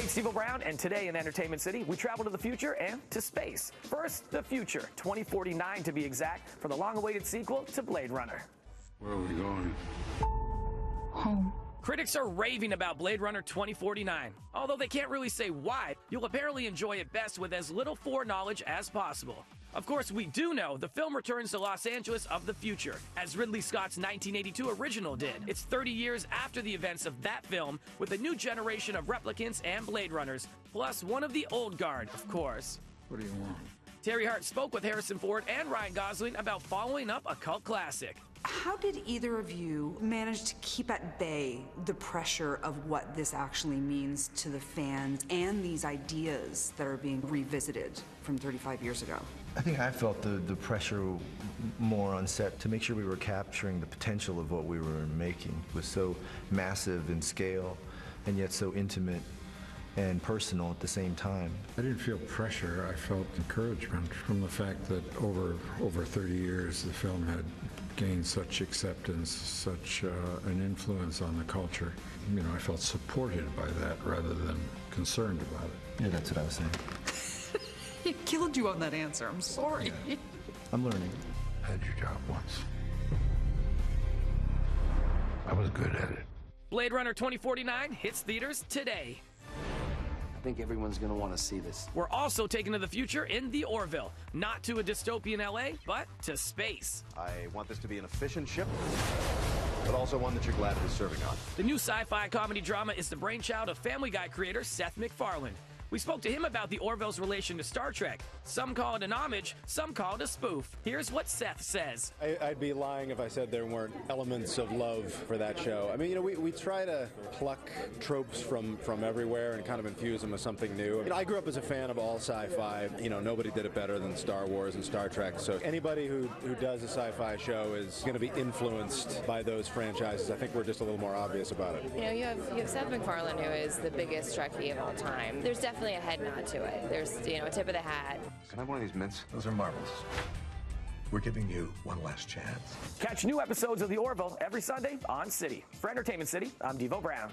Hey, Steve Brown, and today in Entertainment City, we travel to the future and to space. First, the future, 2049 to be exact, for the long-awaited sequel to Blade Runner. Where are we going? Home. Critics are raving about Blade Runner 2049. Although they can't really say why, you'll apparently enjoy it best with as little foreknowledge as possible. Of course, we do know the film returns to Los Angeles of the future, as Ridley Scott's 1982 original did. It's 30 years after the events of that film, with a new generation of replicants and Blade Runners, plus one of the old guard, of course. What do you want? Terry Hart spoke with Harrison Ford and Ryan Gosling about following up a cult classic. How did either of you manage to keep at bay the pressure of what this actually means to the fans and these ideas that are being revisited from 35 years ago? I think I felt the pressure more on set to make sure we were capturing the potential of what we were making. It was so massive in scale and yet so intimate and personal at the same time. I didn't feel pressure. I felt encouragement from the fact that over 30 years the film had gained such acceptance, such an influence on the culture. You know, I felt supported by that rather than concerned about it. Yeah, that's what I was saying. He killed you on that answer. I'm sorry. Yeah. I'm learning. I had your job once. I was good at it. Blade Runner 2049 hits theaters today. I think everyone's going to want to see this. We're also taken to the future in the Orville. Not to a dystopian LA, but to space. I want this to be an efficient ship, but also one that you're glad it is serving on. The new sci-fi comedy drama is the brainchild of Family Guy creator Seth MacFarlane. We spoke to him about the Orville's relation to Star Trek. Some call it an homage, some call it a spoof. Here's what Seth says. I'd be lying if I said there weren't elements of love for that show. I mean, you know, we try to pluck tropes from everywhere and kind of infuse them with something new. You know, I grew up as a fan of all sci-fi. You know, nobody did it better than Star Wars and Star Trek. So anybody who does a sci-fi show is going to be influenced by those franchises. I think we're just a little more obvious about it. You know, you have Seth MacFarlane, who is the biggest Trekkie of all time. There's definitely a head nod to it. There's, you know, a tip of the hat. Can I have one of these mints? Those are marbles. We're giving you one last chance. Catch new episodes of The Orville every Sunday on City. For Entertainment City, I'm Devo Brown.